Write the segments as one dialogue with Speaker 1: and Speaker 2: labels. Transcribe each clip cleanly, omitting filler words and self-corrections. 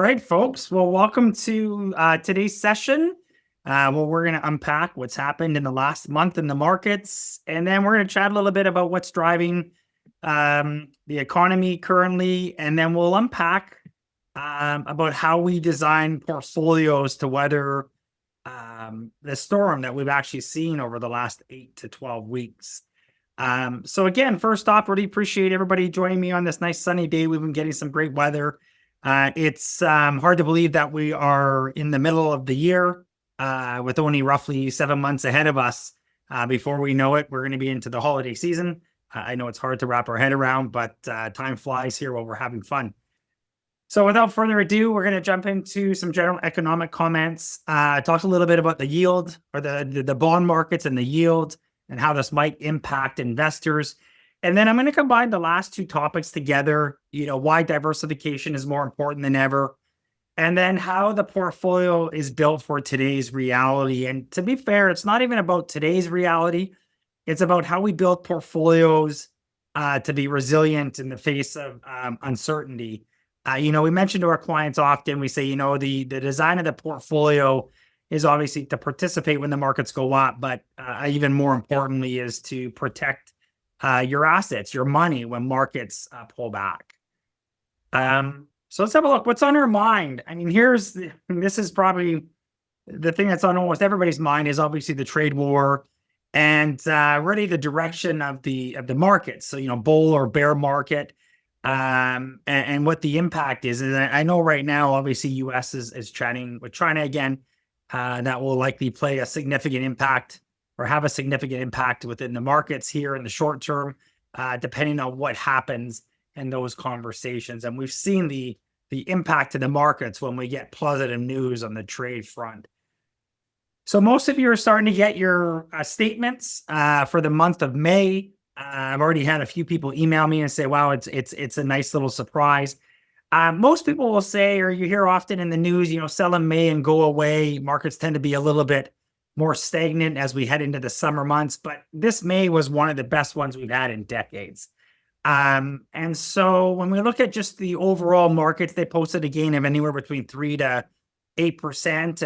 Speaker 1: All right, folks. Well, welcome to today's session. We're going to unpack what's happened in the last month in the markets, and then we're going to chat a little bit about what's driving the economy currently, and then we'll unpack about how we design portfolios to weather the storm that we've actually seen over the last 8 to 12 weeks. So again, first off, really appreciate everybody joining me on this nice sunny day. We've been getting some great weather. It's hard to believe that we are in the middle of the year with only roughly 7 months ahead of us. Before we know it, we're going to be into the holiday season. I know it's hard to wrap our head around, but time flies here while we're having fun. So without further ado, we're going to jump into some general economic comments, talk a little bit about the yield or the bond markets and the yield and how this might impact investors. And then I'm going to combine the last two topics together, why diversification is more important than ever, and then how the portfolio is built for today's reality. And to be fair, it's not even about today's reality. It's about how we build portfolios to be resilient in the face of uncertainty. We mention to our clients often, we say, the design of the portfolio is obviously to participate when the markets go up, but even more importantly is to protect your assets, your money when markets pull back. So let's have a look. What's on our mind? I mean, this is probably the thing that's on almost everybody's mind is obviously the trade war and really the direction of the market. So, bull or bear market and what the impact is. And I know right now, obviously US is chatting with China again. That will likely play a significant impact or have a significant impact within the markets here in the short term, depending on what happens in those conversations. And we've seen the impact to the markets when we get positive news on the trade front. So most of you are starting to get your statements for the month of May. I've already had a few people email me and say, wow, it's a nice little surprise. Most people will say, or you hear often in the news, sell in May and go away. Markets tend to be a little bit more stagnant as we head into the summer months, but this May was one of the best ones we've had in decades. And so when we look at just the overall markets, they posted a gain of anywhere between 3 to 8%.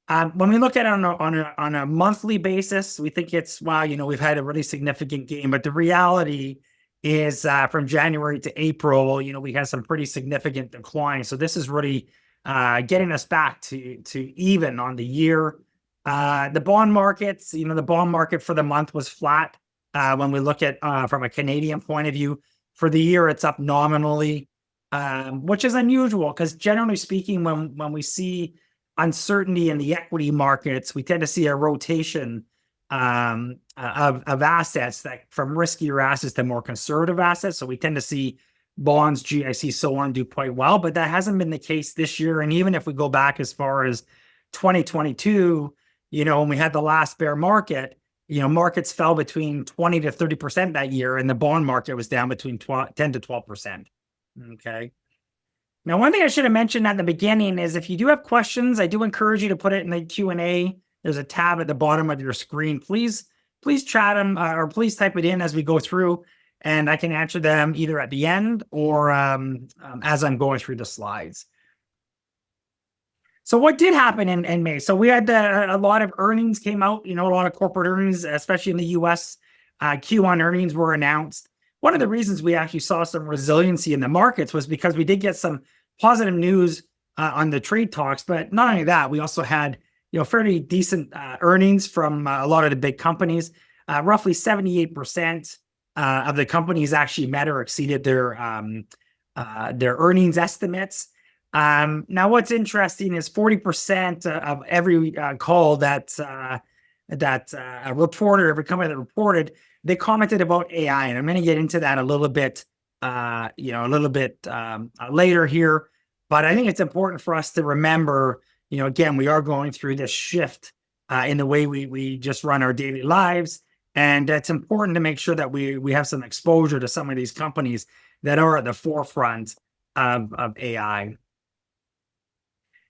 Speaker 1: And when we look at it on a monthly basis, we think it's, wow, we've had a really significant gain. But the reality is from January to April, we had some pretty significant decline. So this is really getting us back to even on the year. The bond markets, the bond market for the month was flat. When we look at from a Canadian point of view, for the year, it's up nominally, which is unusual because generally speaking, when we see uncertainty in the equity markets, we tend to see a rotation of assets that from riskier assets to more conservative assets. So we tend to see bonds, GIC, so on do quite well, but that hasn't been the case this year. And even if we go back as far as 2022, when we had the last bear market, markets fell between 20 to 30% that year, and the bond market was down between 10 to 12%. Okay. Now, one thing I should have mentioned at the beginning is if you do have questions, I do encourage you to put it in the Q&A. There's a tab at the bottom of your screen. Please chat them or please type it in as we go through, and I can answer them either at the end or as I'm going through the slides. So what did happen in May? So we had a lot of earnings came out, a lot of corporate earnings, especially in the US. Q1 earnings were announced. One of the reasons we actually saw some resiliency in the markets was because we did get some positive news on the trade talks. But not only that, we also had fairly decent earnings from a lot of the big companies. Roughly 78% of the companies actually met or exceeded their earnings estimates. Now, what's interesting is 40% of every call that a reporter, every company that reported, they commented about AI, and I'm going to get into that a little bit, later here. But I think it's important for us to remember, again, we are going through this shift in the way we just run our daily lives, and it's important to make sure that we have some exposure to some of these companies that are at the forefront of AI.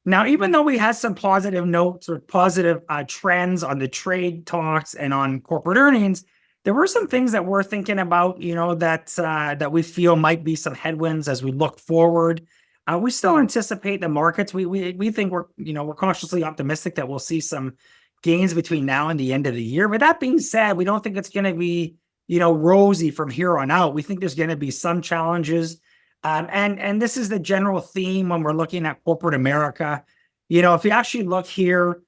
Speaker 1: Now, even though we had some positive notes or positive trends on the trade talks and on corporate earnings, there were some things that we're thinking about, that we feel might be some headwinds as we look forward. We still anticipate the markets. We think we're cautiously optimistic that we'll see some gains between now and the end of the year. But that being said, we don't think it's going to be rosy from here on out. We think there's going to be some challenges, and this is the general theme when we're looking at corporate America. If you actually look here,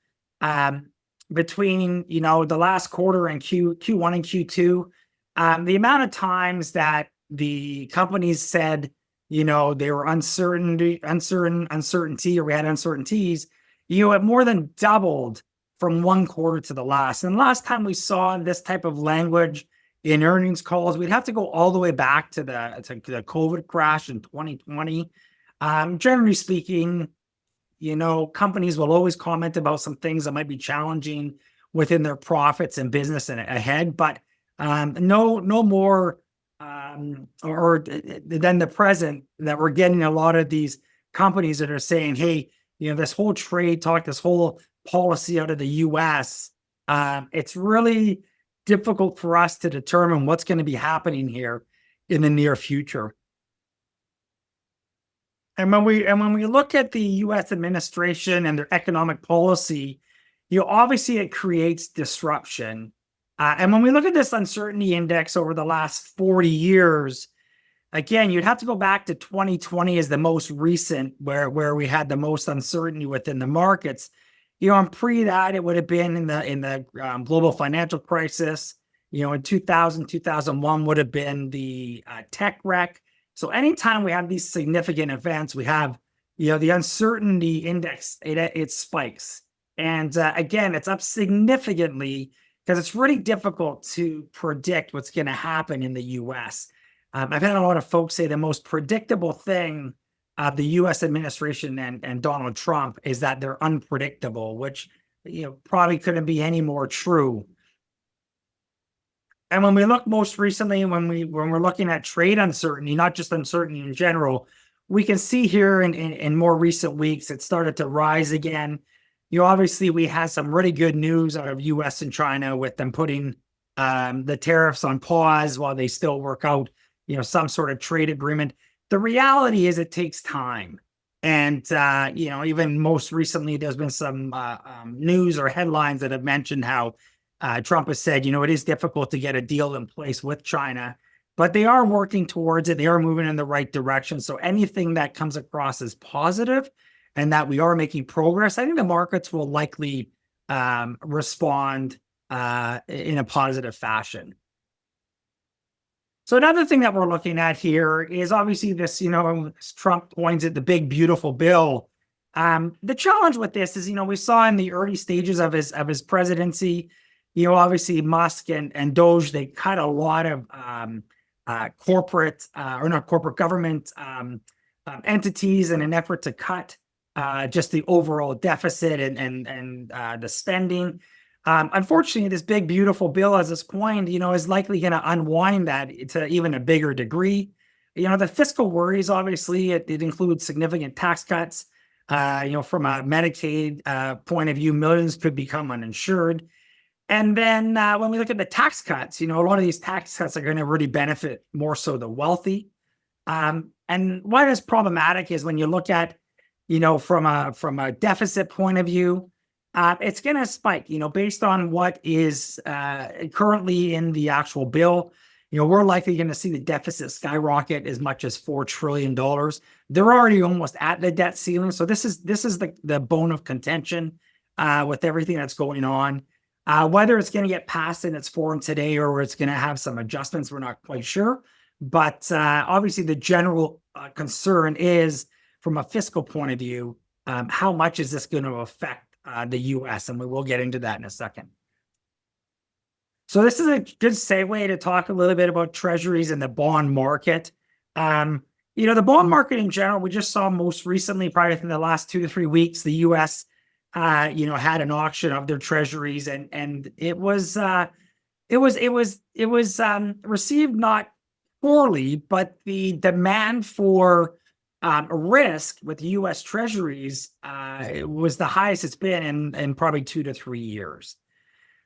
Speaker 1: between the last quarter and Q1 and Q2, the amount of times that the companies said they were uncertainty, or we had uncertainties, it more than doubled from one quarter to the last. And last time we saw this type of language in earnings calls, we'd have to go all the way back to the COVID crash in 2020. Generally speaking, companies will always comment about some things that might be challenging within their profits and business and ahead, but no more or than the present that we're getting a lot of these companies that are saying, hey, this whole trade talk, this whole policy out of the US, it's really difficult for us to determine what's going to be happening here in the near future. And when we look at the US administration and their economic policy, obviously it creates disruption. And when we look at this uncertainty index over the last 40 years, again, you'd have to go back to 2020 as the most recent where we had the most uncertainty within the markets. And pre that, it would have been in the global financial crisis. In 2000, 2001 would have been the tech wreck. So anytime we have these significant events, we have the uncertainty index, it spikes. And again, it's up significantly because it's really difficult to predict what's going to happen in the US. I've had a lot of folks say the most predictable thing of the US administration and Donald Trump is that they're unpredictable, which probably couldn't be any more true. And when we look most recently, when we're looking at trade uncertainty, not just uncertainty in general, we can see here in more recent weeks, it started to rise again. Obviously, we had some really good news out of US and China with them putting the tariffs on pause while they still work out, some sort of trade agreement. The reality is it takes time. And, even most recently, there's been some news or headlines that have mentioned how Trump has said, it is difficult to get a deal in place with China, but they are working towards it. They are moving in the right direction. So anything that comes across as positive and that we are making progress, I think the markets will likely respond in a positive fashion. So another thing that we're looking at here is obviously this, Trump coins it the big, beautiful bill. The challenge with this is, we saw in the early stages of his presidency, obviously Musk and Doge, they cut a lot of corporate or not corporate government entities in an effort to cut just the overall deficit and the spending. Unfortunately, this big, beautiful bill, as it's coined, is likely going to unwind that to even a bigger degree. The fiscal worries, obviously, it includes significant tax cuts. From a Medicaid point of view, millions could become uninsured. And then when we look at the tax cuts, a lot of these tax cuts are going to really benefit more so the wealthy. And what is problematic is when you look at, from a deficit point of view, it's going to spike, based on what is currently in the actual bill. We're likely going to see the deficit skyrocket as much as $4 trillion. They're already almost at the debt ceiling. So this is the bone of contention with everything that's going on. Whether it's going to get passed in its form today or it's going to have some adjustments, we're not quite sure. But obviously, the general concern is, from a fiscal point of view, how much is this going to affect the U.S.? And we will get into that in a second. So this is a good segue to talk a little bit about treasuries and the bond market. The bond market in general, we just saw most recently, probably within the last 2 to 3 weeks, the U.S. Had an auction of their treasuries, and it was received not poorly, but the demand for risk with U.S. treasuries was the highest it's been in probably 2 to 3 years.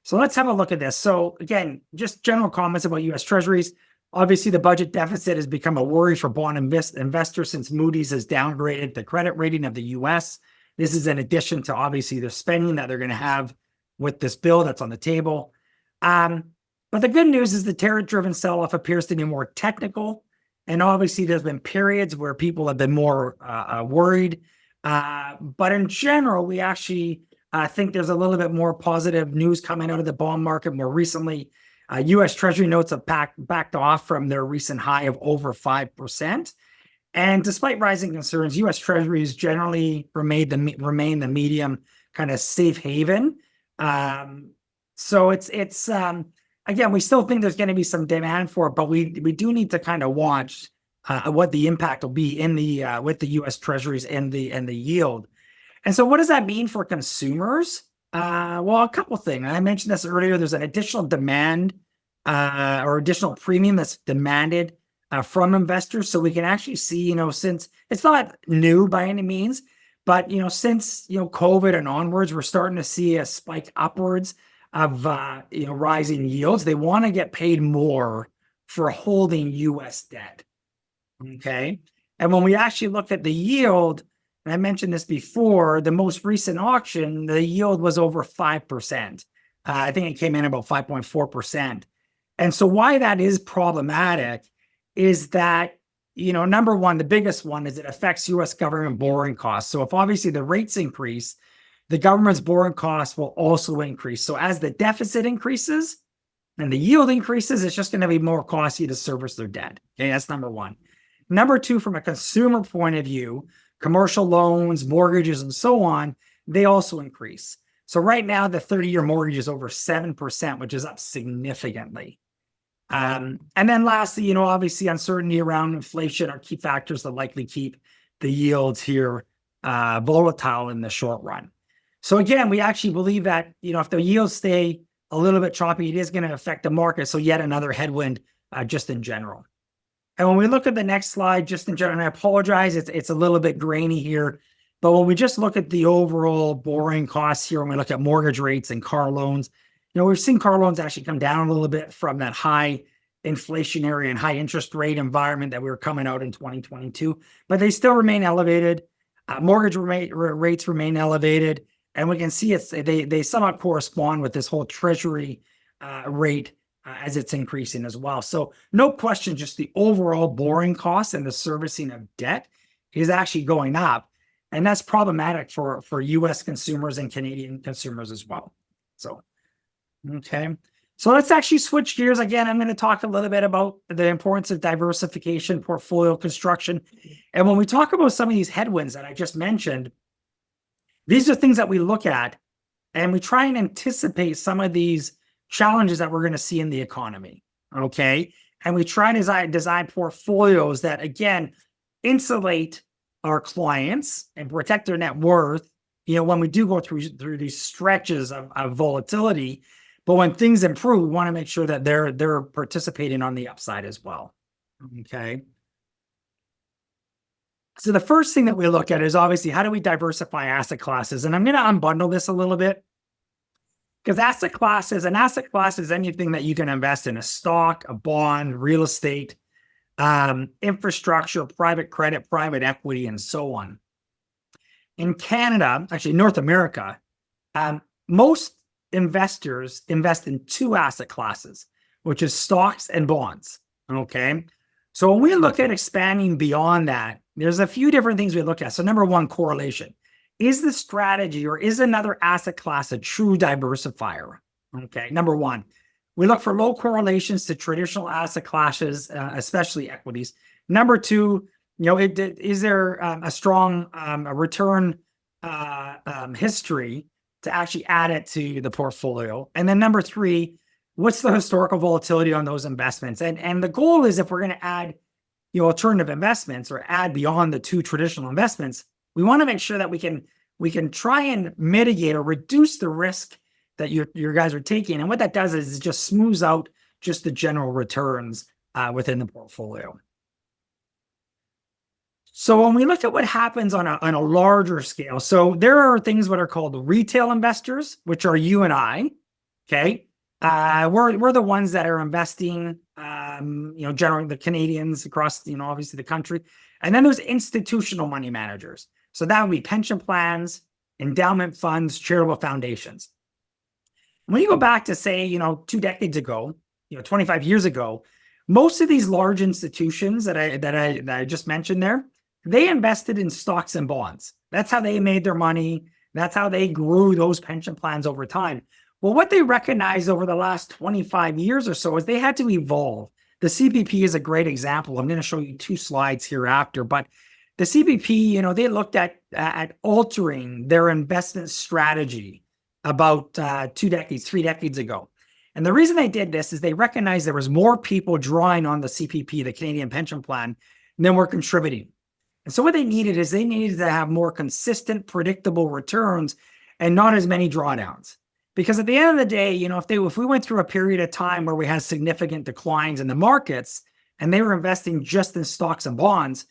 Speaker 1: So let's have a look at this. So again, just general comments about U.S. treasuries. Obviously, the budget deficit has become a worry for bond investors since Moody's has downgraded the credit rating of the U.S. This is in addition to obviously the spending that they're going to have with this bill that's on the table. But the good news is the tariff-driven sell-off appears to be more technical. And obviously, there's been periods where people have been more worried. But in general, we actually think there's a little bit more positive news coming out of the bond market more recently. U.S. Treasury notes have backed off from their recent high of over 5%. And despite rising concerns, U.S. Treasuries generally remain the medium kind of safe haven. So it's again, we still think there's going to be some demand for it, but we do need to kind of watch what the impact will be in the with the U.S. Treasuries and the yield. And so what does that mean for consumers? Well, a couple of things. I mentioned this earlier. There's an additional demand or additional premium that's demanded from investors. So we can actually see, since it's not new by any means, but, since, COVID and onwards, we're starting to see a spike upwards of, rising yields. They want to get paid more for holding U.S. debt. Okay. And when we actually look at the yield, and I mentioned this before, the most recent auction, the yield was over 5%. I think it came in about 5.4%. And so why that is problematic is that, number one, the biggest one is it affects U.S. government borrowing costs. So if obviously the rates increase, the government's borrowing costs will also increase. So as the deficit increases and the yield increases, it's just going to be more costly to service their debt. Okay, that's number one. Number two, from a consumer point of view, commercial loans, mortgages, and so on, they also increase. So right now, the 30-year mortgage is over 7%, which is up significantly. And then lastly, obviously uncertainty around inflation are key factors that likely keep the yields here volatile in the short run. So again, we actually believe that, if the yields stay a little bit choppy, it is going to affect the market. So yet another headwind just in general. And when we look at the next slide, just in general, and I apologize, it's a little bit grainy here, but when we just look at the overall borrowing costs here, when we look at mortgage rates and car loans, we've seen car loans actually come down a little bit from that high inflationary and high interest rate environment that we were coming out in 2022, but they still remain elevated. Mortgage rates remain elevated, and we can see they somewhat correspond with this whole treasury rate as it's increasing as well. So no question, just the overall borrowing costs and the servicing of debt is actually going up. And that's problematic for US consumers and Canadian consumers as well. So, okay. So let's actually switch gears. Again, I'm going to talk a little bit about the importance of diversification, portfolio construction. And when we talk about some of these headwinds that I just mentioned, these are things that we look at and we try and anticipate some of these challenges that we're going to see in the economy, okay? And we try to design portfolios that, again, insulate our clients and protect their net worth, when we do go through these stretches of volatility. But when things improve, we want to make sure that they're participating on the upside as well, okay? So the first thing that we look at is obviously how do we diversify asset classes? And I'm going to unbundle this a little bit. Because asset class is anything that you can invest in: a stock, a bond, real estate, infrastructure, private credit, private equity, and so on. In Canada, actually North America, most investors invest in two asset classes, which is stocks and bonds. Okay. So when we look at expanding beyond that, there's a few different things we look at. So number one, correlation. Is the strategy or is another asset class a true diversifier? Okay, number one, we look for low correlations to traditional asset classes, especially equities. Number two, is there a strong return history to actually add it to the portfolio? And then number three, what's the historical volatility on those investments? And the goal is, if we're going to add alternative investments or add beyond the two traditional investments, we want to make sure that we can try and mitigate or reduce the risk that your guys are taking. And what that does is it just smooths out just the general returns within the portfolio. So when we look at what happens on a larger scale, so there are things what are called retail investors, which are you and I. Okay, we're the ones that are investing generally the Canadians across, obviously the country. And then there's institutional money managers. So that would be pension plans, endowment funds, charitable foundations. When you go back to say, 2 decades ago, 25 years ago, most of these large institutions that I just mentioned there, they invested in stocks and bonds. That's how they made their money. That's how they grew those pension plans over time. Well, what they recognized over the last 25 years or so is they had to evolve. The CPP is a great example. I'm going to show you 2 slides hereafter, but the CPP, they looked at altering their investment strategy about 2 decades, 3 decades ago. And the reason they did this is they recognized there was more people drawing on the CPP, the Canadian Pension Plan, than were contributing. And so what they needed is they needed to have more consistent, predictable returns and not as many drawdowns. Because at the end of the day, if we went through a period of time where we had significant declines in the markets and they were investing just in stocks and bonds,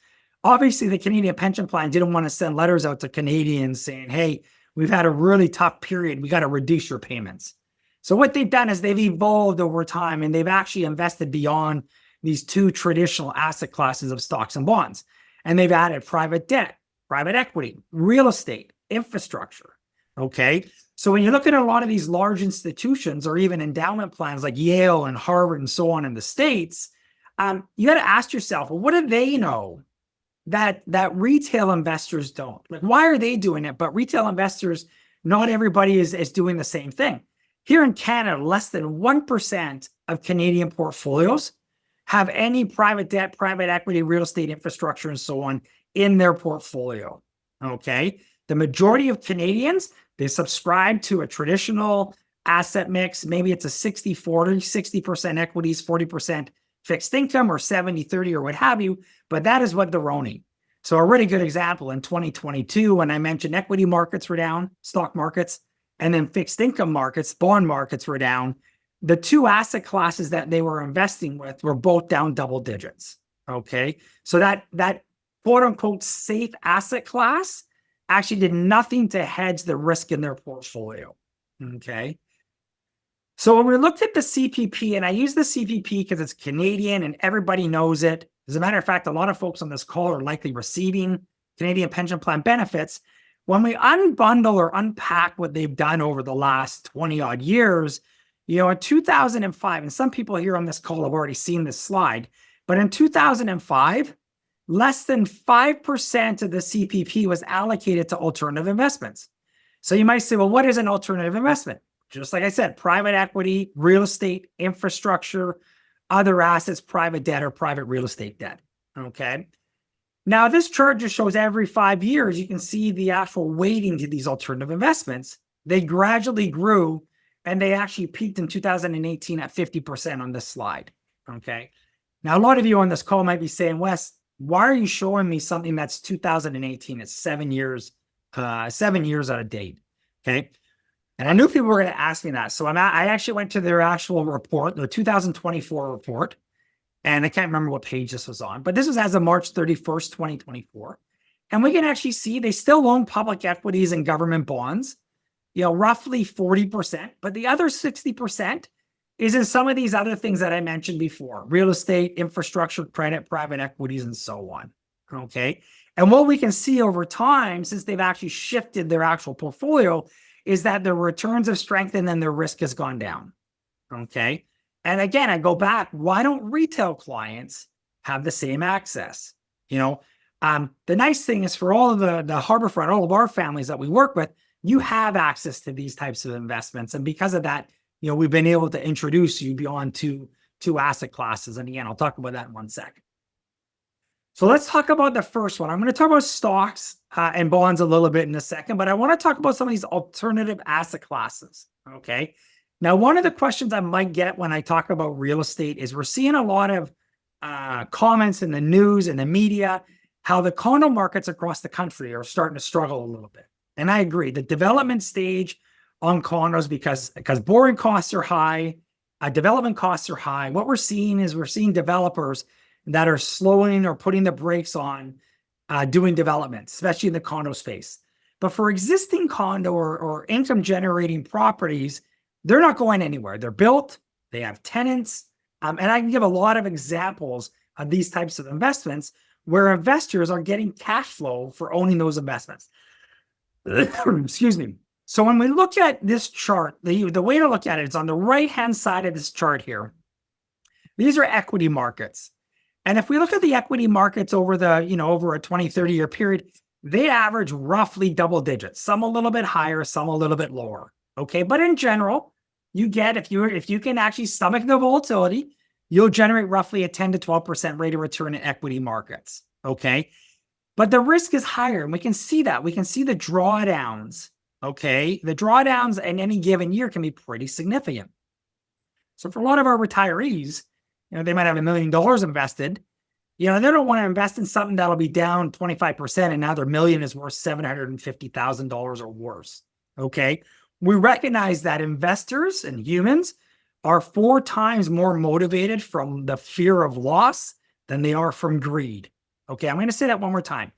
Speaker 1: obviously the Canadian Pension Plan didn't want to send letters out to Canadians saying, hey, we've had a really tough period. We got to reduce your payments. So what they've done is they've evolved over time and they've actually invested beyond these 2 traditional asset classes of stocks and bonds. And they've added private debt, private equity, real estate, infrastructure. Okay. So when you look at a lot of these large institutions or even endowment plans like Yale and Harvard and so on in the States, you got to ask yourself, well, what do they know that retail investors don't? Like, why are they doing it? But retail investors, not everybody is doing the same thing. Here in Canada, less than 1% of Canadian portfolios have any private debt, private equity, real estate, infrastructure, and so on in their portfolio. Okay. The majority of Canadians, they subscribe to a traditional asset mix. Maybe it's a 60-40, 60% equities, 40% fixed income, or 70-30 or what have you. But that is what they're owning. So a really good example in 2022, when I mentioned equity markets were down, stock markets, and then fixed income markets, bond markets were down. The 2 asset classes that they were investing with were both down double digits. Okay. So that quote unquote safe asset class actually did nothing to hedge the risk in their portfolio. Okay. So when we looked at the CPP, and I use the CPP because it's Canadian and everybody knows it. As a matter of fact, a lot of folks on this call are likely receiving Canadian Pension Plan benefits. When we unbundle or unpack what they've done over the last 20 odd years, in 2005, and some people here on this call have already seen this slide, but in 2005, less than 5% of the CPP was allocated to alternative investments. So you might say, well, what is an alternative investment? Just like I said, private equity, real estate, infrastructure, other assets, private debt, or private real estate debt. Okay. Now, this chart just shows every 5 years, you can see the actual weighting to these alternative investments. They gradually grew, and they actually peaked in 2018 at 50% on this slide. Okay. Now, a lot of you on this call might be saying, Wes, why are you showing me something that's 2018? It's 7 years out of date. Okay. And I knew people were going to ask me that. So I actually went to their actual report, their 2024 report. And I can't remember what page this was on, but this was as of March 31st, 2024. And we can actually see they still own public equities and government bonds, roughly 40%. But the other 60% is in some of these other things that I mentioned before: real estate, infrastructure, credit, private equities, and so on. Okay. And what we can see over time, since they've actually shifted their actual portfolio, is that their returns have strengthened and their risk has gone down. Okay. And again, I go back, why don't retail clients have the same access? The nice thing is for all of the Harbourfront, all of our families that we work with, you have access to these types of investments. And because of that, we've been able to introduce you beyond two asset classes. And again, I'll talk about that in 1 second. So let's talk about the first one. I'm going to talk about stocks and bonds a little bit in a second, but I want to talk about some of these alternative asset classes. Okay. Now, one of the questions I might get when I talk about real estate is we're seeing a lot of comments in the news and the media, how the condo markets across the country are starting to struggle a little bit. And I agree. The development stage on condos, because borrowing costs are high, development costs are high. What we're seeing developers that are slowing or putting the brakes on doing development, especially in the condo space. But for existing condo or income generating properties, they're not going anywhere. They're built, they have tenants, And I can give a lot of examples of these types of investments where investors are getting cash flow for owning those investments. Excuse me. So when we look at this chart, the way to look at it is on the right-hand side of this chart here. These are equity markets. And if we look at the equity markets over over a 20, 30-year period, they average roughly double digits, some a little bit higher, some a little bit lower. Okay. But in general, you get, if you can actually stomach the volatility, you'll generate roughly a 10 to 12% rate of return in equity markets. Okay. But the risk is higher, and we can see that. We can see the drawdowns. Okay. The drawdowns in any given year can be pretty significant. So for a lot of our retirees, they might have $1 million invested. They don't want to invest in something that'll be down 25% and now their million is worth $750,000 or worse. Okay. We recognize that investors and humans are 4 times more motivated from the fear of loss than they are from greed. Okay. I'm going to say that one more time.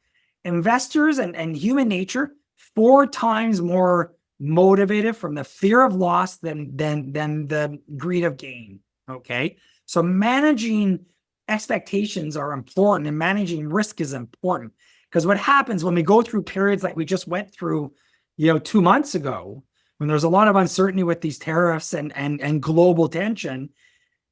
Speaker 1: Investors and human nature, 4 times more motivated from the fear of loss than the greed of gain. Okay. So managing expectations are important, and managing risk is important, because what happens when we go through periods like we just went through, 2 months ago, when there's a lot of uncertainty with these tariffs and global tension,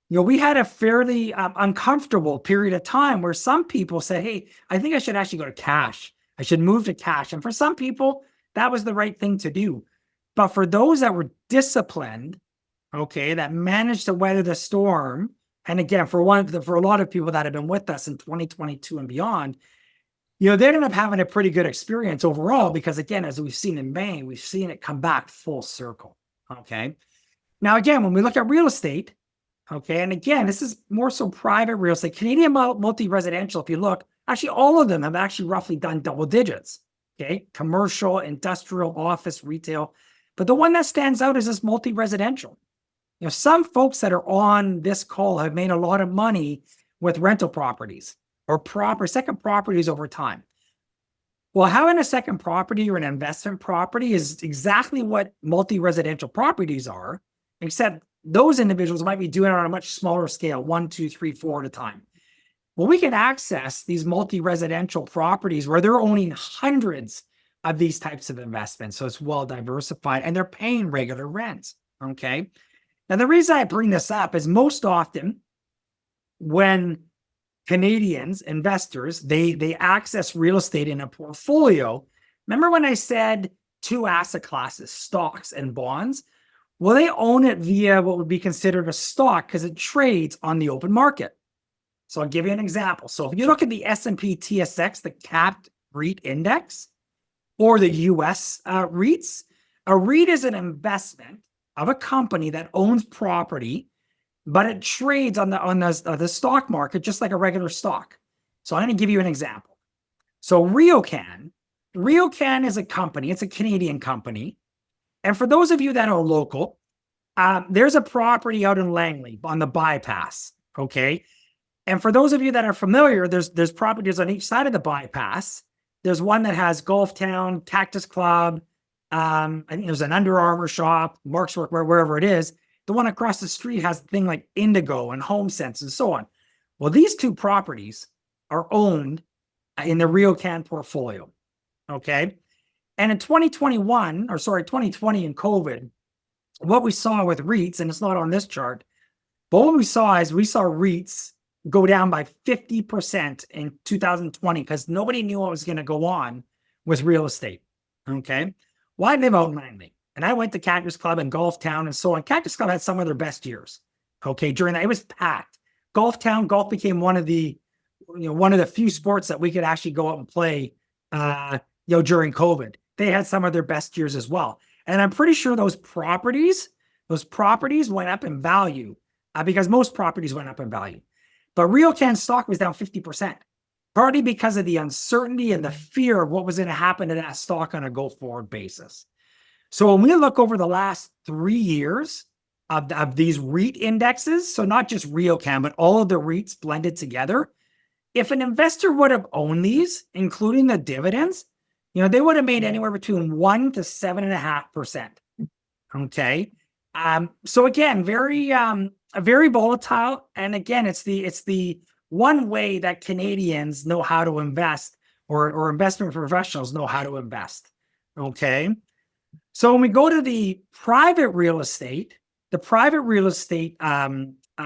Speaker 1: we had a fairly uncomfortable period of time where some people said, hey, I think I should actually go to cash. I should move to cash. And for some people, that was the right thing to do. But for those that were disciplined, okay, that managed to weather the storm, and again, for a lot of people that have been with us in 2022 and beyond, they're going to end up having a pretty good experience overall, because again, as we've seen in May, we've seen it come back full circle. Okay. Now, again, when we look at real estate, okay, and again, this is more so private real estate, Canadian multi-residential, if you look, actually all of them have actually roughly done double digits. Okay. Commercial, industrial, office, retail. But the one that stands out is this multi-residential. Some folks that are on this call have made a lot of money with rental properties or second properties over time. Well, having a second property or an investment property is exactly what multi-residential properties are, except those individuals might be doing it on a much smaller scale, 1, 2, 3, 4 at a time. Well, we can access these multi-residential properties where they're owning hundreds of these types of investments. So it's well diversified and they're paying regular rent. Okay. Now, the reason I bring this up is most often when Canadians, investors, they access real estate in a portfolio. Remember when I said 2 asset classes, stocks and bonds? Well, they own it via what would be considered a stock because it trades on the open market. So I'll give you an example. So if you look at the S&P TSX, the capped REIT index, or the US REITs, a REIT is an investment of a company that owns property, but it trades on the stock market just like a regular stock. So I'm going to give you an example. So RioCan is a company. It's a Canadian company. And for those of you that are local, there's a property out in Langley on the bypass. Okay. And for those of you that are familiar, there's properties on each side of the bypass. There's one that has Golf Town, Cactus Club. I think there's an Under Armour shop, Mark's Workwear, wherever it is. The one across the street has a thing like Indigo and HomeSense and so on. Well, these 2 properties are owned in the RioCan portfolio. Okay. And in 2020 in COVID, what we saw with REITs, and it's not on this chart, but what we saw REITs go down by 50% in 2020 because nobody knew what was going to go on with real estate. Okay. Well, I live out in Langley, and I went to Cactus Club and Golf Town and so on. Cactus Club had some of their best years. Okay. During that, it was packed. Golf became one of the few sports that we could actually go out and play, during COVID. They had some of their best years as well. And I'm pretty sure those properties went up in value because most properties went up in value. But RioCan stock was down 50%, partly because of the uncertainty and the fear of what was going to happen to that stock on a go-forward basis. So when we look over the last 3 years of these REIT indexes, so not just RioCan, but all of the REITs blended together, if an investor would have owned these, including the dividends, they would have made anywhere between 1 to 7.5%. Okay. So again, very very volatile. And again, it's the one way that Canadians know how to invest, or investment professionals know how to invest. Okay. So when we go to the private real estate,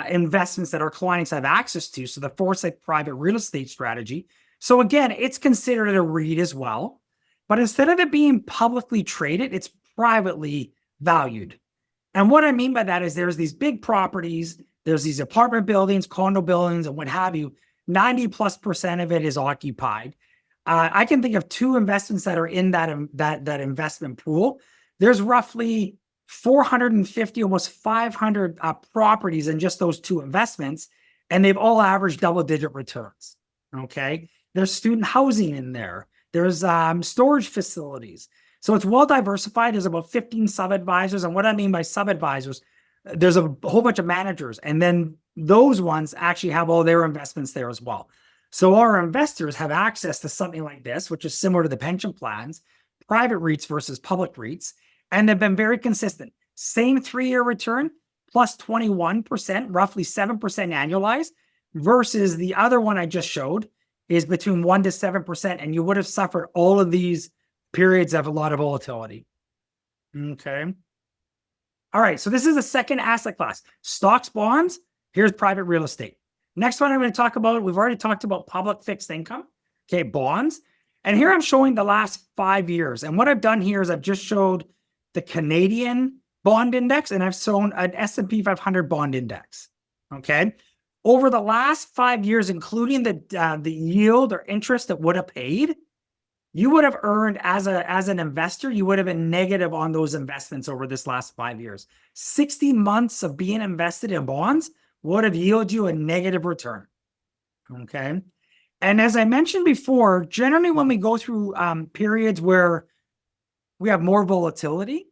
Speaker 1: investments that our clients have access to, so the Foresight private real estate strategy. So again, it's considered a REIT as well, but instead of it being publicly traded, it's privately valued. And what I mean by that is there's these big properties, there's these apartment buildings, condo buildings, and what have you. 90+% of it is occupied. I can think of two investments that are in that investment pool. There's roughly 450, almost 500 properties in just those two investments, and they've all averaged double-digit returns. Okay, there's student housing in there. There's storage facilities. So it's well diversified. There's about 15 sub-advisors. And what I mean by sub-advisors, there's a whole bunch of managers. And then those ones actually have all their investments there as well. So our investors have access to something like this, which is similar to the pension plans, private REITs versus public REITs. And they've been very consistent. Same 3-year return, plus 21%, roughly 7% annualized, versus the other one I just showed is between 1 to 7%. And you would have suffered all of these periods of a lot of volatility. Okay. All right. So this is the second asset class. Stocks, bonds. Here's private real estate. Next one I'm going to talk about, we've already talked about public fixed income. Okay, bonds. And here I'm showing the last 5 years. And what I've done here is I've just showed the Canadian bond index, and I've shown an S&P 500 bond index. Okay. Over the last 5 years, including the yield or interest that would have paid, you would have earned as an investor, you would have been negative on those investments over this last 5 years. 60 months of being invested in bonds would have yielded you a negative return. Okay. And as I mentioned before, generally when we go through periods where we have more volatility,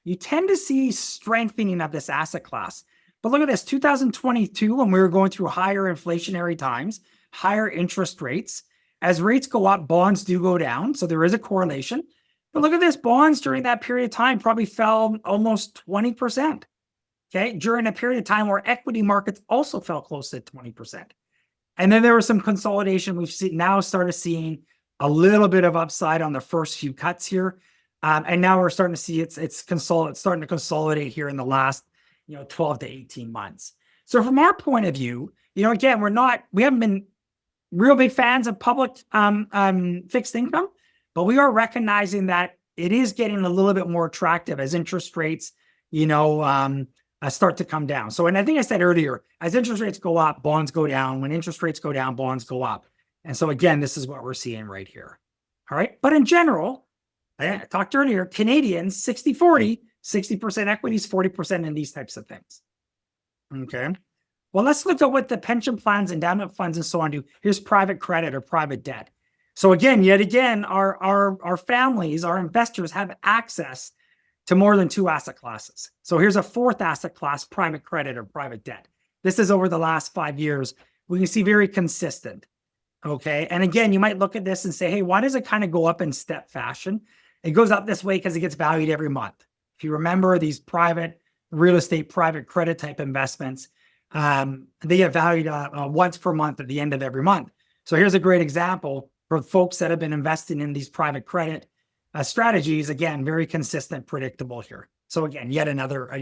Speaker 1: you tend to see strengthening of this asset class. But look at this, 2022, when we were going through higher inflationary times, higher interest rates. As rates go up, bonds do go down. So there is a correlation. But look at this, bonds during that period of time probably fell almost 20%. Okay, during a period of time where equity markets also fell close to 20%. And then there was some consolidation. We've now started seeing a little bit of upside on the first few cuts here. And now we're starting to see it's starting to consolidate here in the last 12 to 18 months. So from our point of view, again, we haven't been real big fans of public fixed income, but we are recognizing that it is getting a little bit more attractive as interest rates, start to come down. So, and I think I said earlier, as interest rates go up, bonds go down. When interest rates go down, bonds go up. And so again, this is what we're seeing right here. All right. But in general, I talked earlier, Canadians, 60-40, 60% equities, 40% in these types of things. Okay. Well, let's look at what the pension plans, endowment funds, and so on do. Here's private credit or private debt. So again, yet again, our families, our investors have access to more than two asset classes. So here's a fourth asset class, private credit or private debt. This is over the last 5 years. We can see very consistent. Okay. And again, you might look at this and say, hey, why does it kind of go up in step fashion? It goes up this way because it gets valued every month. If you remember these private real estate, private credit type investments, they get valued once per month at the end of every month. So here's a great example for folks that have been investing in these private credit strategies. Again, very consistent, predictable here. So again, yet another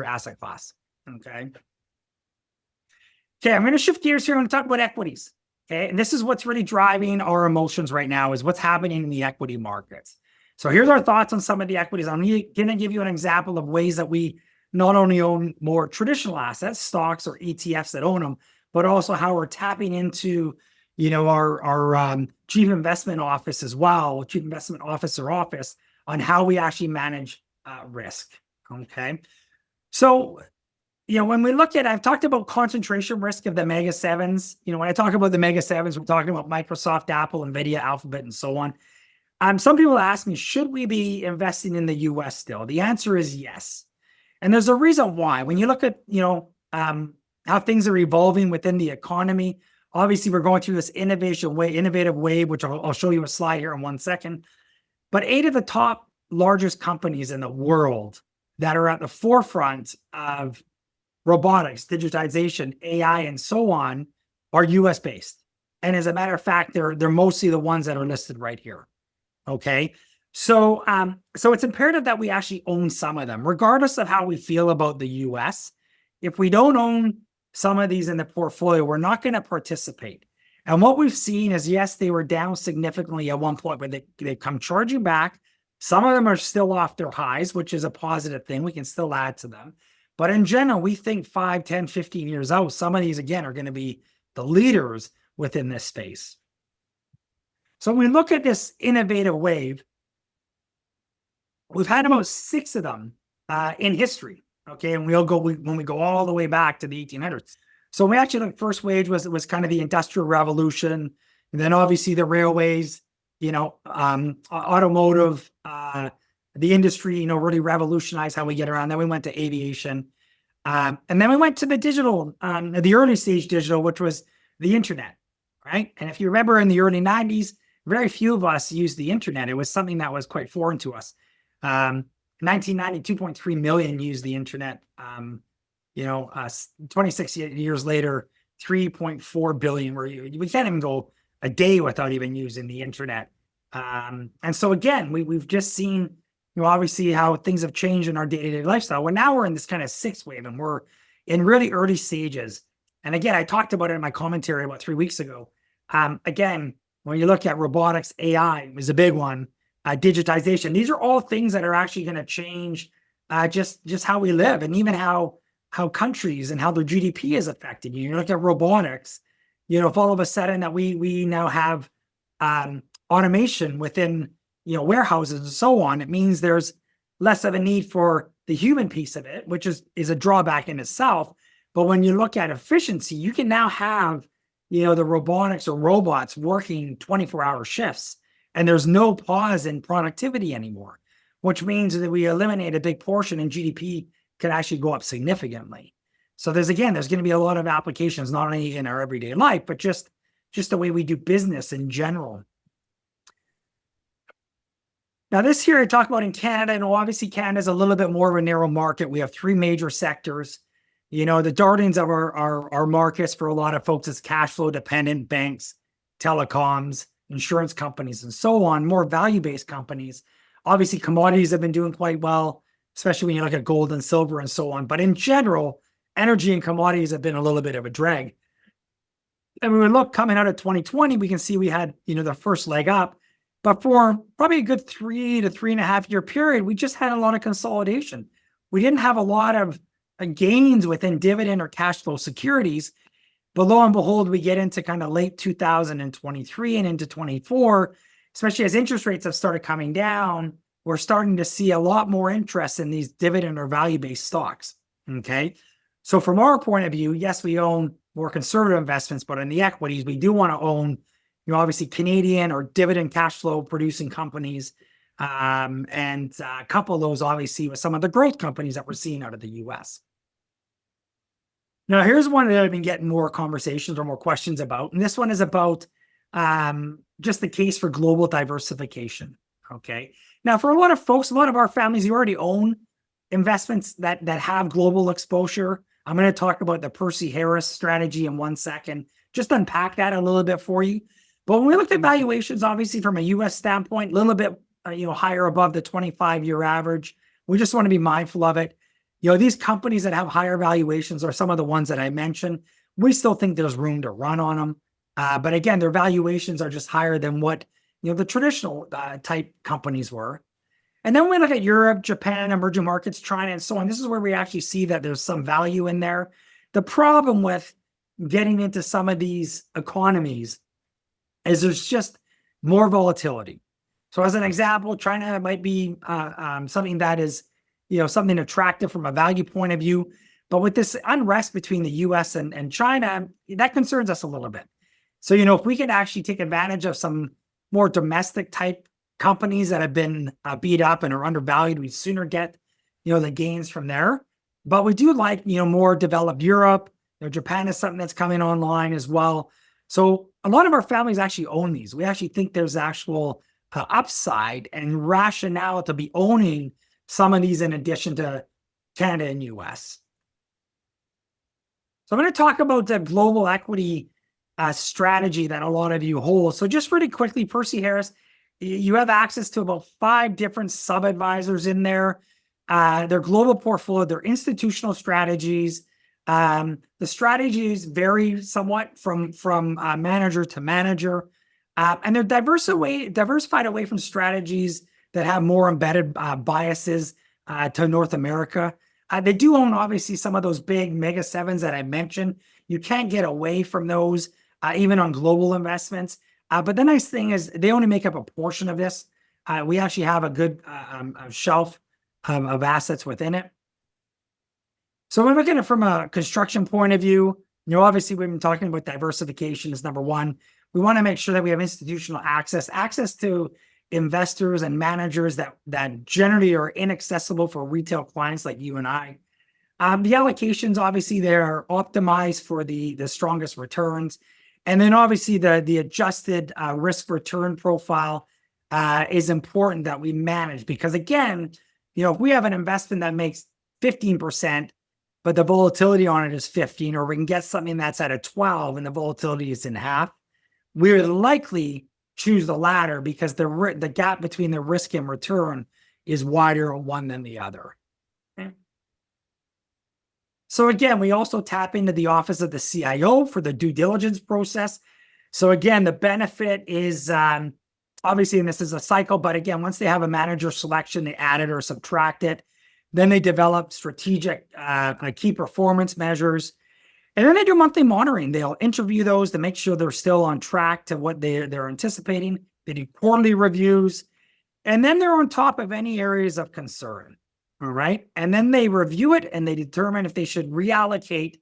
Speaker 1: asset class. Okay. I'm going to shift gears here. I'm going to talk about equities. Okay. And this is what's really driving our emotions right now, is what's happening in the equity markets. So here's our thoughts on some of the equities. I'm going to give you an example of ways that we not only own more traditional assets, stocks or ETFs that own them, but also how we're tapping into, our chief investment office as well, chief investment officer office, on how we actually manage risk. Okay. So, when we look at, I've talked about concentration risk of the mega sevens. When I talk about the mega sevens, we're talking about Microsoft, Apple, NVIDIA, Alphabet, and so on. Some people ask me, should we be investing in the US still? The answer is yes. And there's a reason why. When you look at, how things are evolving within the economy, obviously we're going through this innovative wave, which I'll show you a slide here in 1 second. But 8 of the top largest companies in the world that are at the forefront of robotics, digitization, AI, and so on are US based. And as a matter of fact, they're mostly the ones that are listed right here. Okay. So it's imperative that we actually own some of them, regardless of how we feel about the US. If we don't own some of these in the portfolio, we're not going to participate. And what we've seen is, yes, they were down significantly at one point, but they come charging back. Some of them are still off their highs, which is a positive thing. We can still add to them. But in general, we think 5, 10, 15 years out, some of these, again, are going to be the leaders within this space. So when we look at this innovative wave, we've had about 6 of them in history. Okay, and when we go all the way back to the 1800s. So we actually, the first wave was kind of the Industrial Revolution, and then obviously the railways, automotive, the industry, really revolutionized how we get around. Then we went to aviation, and then we went to the digital, the early stage digital, which was the internet, right? And if you remember, in the early 90s, very few of us used the internet. It was something that was quite foreign to us. 1990, 2.3 million used the internet. 26 years later, 3.4 billion, where we can't even go a day without even using the internet. And so again, we've just seen, obviously how things have changed in our day-to-day lifestyle. Well, now we're in this kind of 6th wave, and we're in really early stages. And again, I talked about it in my commentary about 3 weeks ago. Again, when you look at robotics, AI is a big one. Digitization. These are all things that are actually going to change just how we live, and even how countries and how their GDP is affected. You look at robotics, if all of a sudden that we now have automation within warehouses and so on, it means there's less of a need for the human piece of it, which is a drawback in itself. But when you look at efficiency, you can now have the robotics or robots working 24-hour shifts, and there's no pause in productivity anymore, which means that we eliminate a big portion, and GDP can actually go up significantly. So there's going to be a lot of applications, not only in our everyday life, but just the way we do business in general. Now, this here I talk about in Canada, and obviously Canada is a little bit more of a narrow market. We have 3 major sectors. The darlings of our markets for a lot of folks is cash flow dependent banks, telecoms, insurance companies, and so on, more value-based companies. Obviously, commodities have been doing quite well, especially when you look at gold and silver and so on. But in general, energy and commodities have been a little bit of a drag. And when we look coming out of 2020, we can see we had, the first leg up. But for probably a good 3 to 3.5 year period, we just had a lot of consolidation. We didn't have a lot of gains within dividend or cash flow securities. But lo and behold, we get into kind of late 2023 and into 24, especially as interest rates have started coming down, we're starting to see a lot more interest in these dividend or value-based stocks. Okay. So from our point of view, yes, we own more conservative investments, but in the equities, we do want to own, obviously Canadian or dividend cash flow producing companies, and couple those obviously with some of the growth companies that we're seeing out of the US. Now, here's one that I've been getting more conversations or more questions about. And this one is about just the case for global diversification. Okay. Now, for a lot of folks, a lot of our families, you already own investments that have global exposure. I'm going to talk about the Percy Harris strategy in 1 second, just unpack that a little bit for you. But when we look at valuations, obviously from a US standpoint, a little bit higher above the 25-year average. We just want to be mindful of it. These companies that have higher valuations are some of the ones that I mentioned. We still think there's room to run on them. But again, their valuations are just higher than what, the traditional type companies were. And then when we look at Europe, Japan, emerging markets, China, and so on, this is where we actually see that there's some value in there. The problem with getting into some of these economies is there's just more volatility. So as an example, China might be something that is, something attractive from a value point of view. But with this unrest between the US and China, that concerns us a little bit. So, if we can actually take advantage of some more domestic type companies that have been beat up and are undervalued, we'd sooner get, the gains from there. But we do like, more developed Europe. Japan is something that's coming online as well. So a lot of our families actually own these. We actually think there's actual upside and rationale to be owning some of these in addition to Canada and US. So I'm going to talk about the global equity strategy that a lot of you hold. So just really quickly, Percy Harris, you have access to about 5 different sub-advisors in there. Their global portfolio, their institutional strategies. The strategies vary somewhat from manager to manager. And they're diversified away from strategies that have more embedded biases to North America. They do own, obviously, some of those big mega sevens that I mentioned. You can't get away from those, even on global investments. But the nice thing is they only make up a portion of this. We actually have a good shelf of assets within it. So when we're looking at it from a construction point of view, obviously we've been talking about diversification is number one. We want to make sure that we have institutional access to investors and managers that generally are inaccessible for retail clients like you and I. The allocations, obviously, they're optimized for the strongest returns. And then obviously the adjusted risk return profile is important that we manage, because again, if we have an investment that makes 15%, but the volatility on it is 15, or we can get something that's at a 12 and the volatility is in half, we would likely choose the latter because the gap between the risk and return is wider on one than the other. Okay. So again, we also tap into the office of the CIO for the due diligence process. So again, the benefit is obviously, and this is a cycle, but again, once they have a manager selection, they add it or subtract it. Then they develop strategic key performance measures. And then they do monthly monitoring. They'll interview those to make sure they're still on track to what they're anticipating. They do quarterly reviews. And then they're on top of any areas of concern. All right. And then they review it and they determine if they should reallocate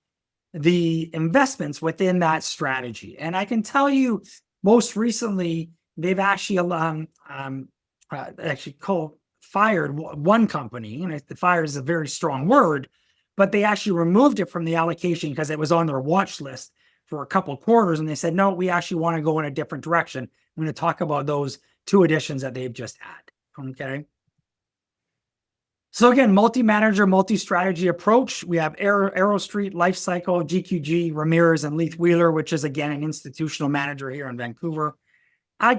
Speaker 1: the investments within that strategy. And I can tell you, most recently, they've actually fired one company. And fired is a very strong word, but they actually removed it from the allocation because it was on their watch list for a couple of quarters. And they said, no, we actually want to go in a different direction. I'm going to talk about those 2 additions that they've just had. Okay. So again, multi-manager, multi-strategy approach. We have Arrow Street, Life Cycle, GQG, Ramirez, and Leith Wheeler, which is again an institutional manager here in Vancouver.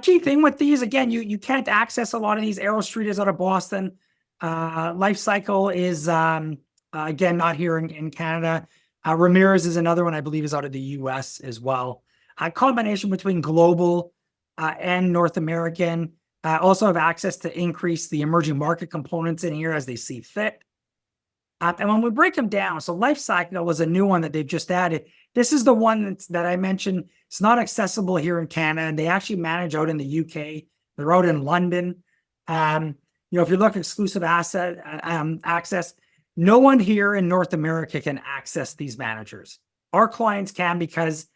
Speaker 1: Key thing with these, again, you can't access a lot of these. Arrow Street is out of Boston. Life Cycle is again not here in Canada. Ramirez is another one I believe is out of the US as well. A combination between global and North American. Also have access to increase the emerging market components in here as they see fit. And when we break them down, so Life Cycle was a new one that they've just added. This is the one that I mentioned. It's not accessible here in Canada, and they actually manage out in the UK. They're out in London. If you look at exclusive access, no one here in North America can access these managers. Our clients can, because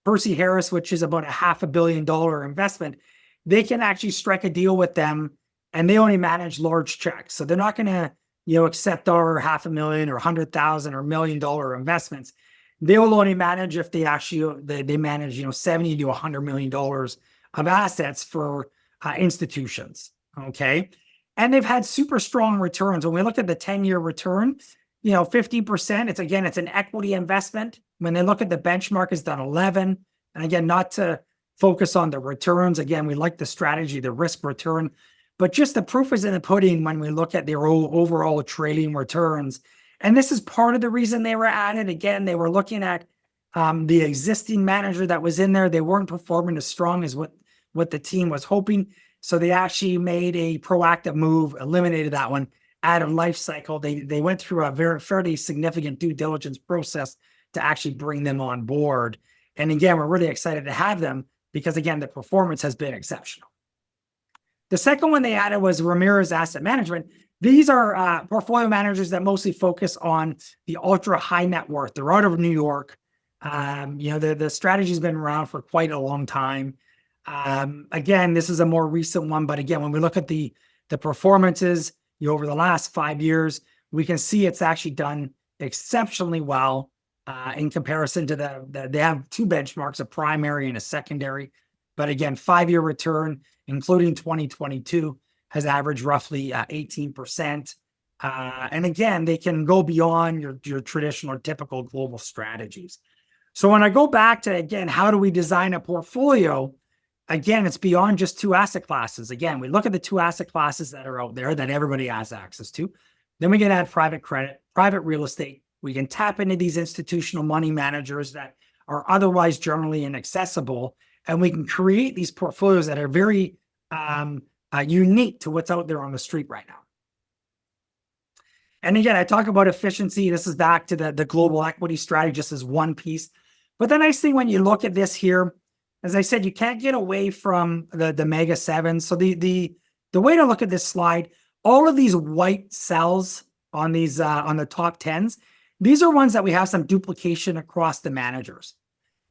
Speaker 1: Percy Harris, which is about a $500 million investment, they can actually strike a deal with them, and they only manage large checks. So they're not going to, accept our $500,000 or $100,000 or $1 million investments. They will only manage if they manage, $70 to $100 million of assets for institutions. Okay. And they've had super strong returns. When we look at the 10-year return, 50%, it's an equity investment. When they look at the benchmark, it's done 11. And again, not to focus on the returns. Again, we like the strategy, the risk return, but just the proof is in the pudding when we look at their overall trading returns. And this is part of the reason they were added. Again, they were looking at the existing manager that was in there. They weren't performing as strong as what the team was hoping. So they actually made a proactive move, eliminated that one, added Life Cycle. They went through a fairly significant due diligence process to actually bring them on board. And again, we're really excited to have them because, again, the performance has been exceptional. The second one they added was Ramirez Asset Management. These are portfolio managers that mostly focus on the ultra high net worth. They're out of New York. The strategy's been around for quite a long time. Again, this is a more recent one, but again, when we look at the performances over the last 5 years, we can see it's actually done exceptionally well in comparison to they have 2 benchmarks, a primary and a secondary. But again, 5-year return, including 2022, has averaged roughly 18%. And again, they can go beyond your traditional or typical global strategies. So when I go back to, again, how do we design a portfolio? Again, it's beyond just two asset classes. Again, we look at the two asset classes that are out there that everybody has access to. Then we can add private credit, private real estate. We can tap into these institutional money managers that are otherwise generally inaccessible. And we can create these portfolios that are very unique to what's out there on the street right now. And again, I talk about efficiency. This is back to the global equity strategy, just as one piece. But the nice thing when you look at this here, as I said, you can't get away from the mega sevens. So the way to look at this slide, all of these white cells on these on the top tens, these are ones that we have some duplication across the managers.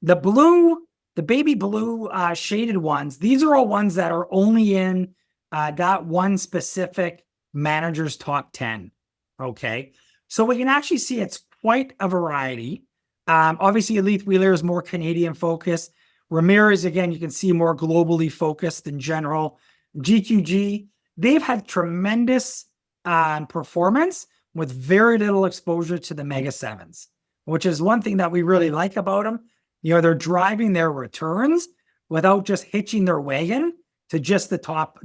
Speaker 1: The blue, the baby blue shaded ones, these are all ones that are only in that one specific manager's top 10. Okay, so we can actually see it's quite a variety. Obviously, Elite Wheeler is more Canadian focused. Ramirez, again, you can see more globally focused in general. GQG, they've had tremendous performance with very little exposure to the mega sevens, which is one thing that we really like about them. You know, they're driving their returns without just hitching their wagon to just the top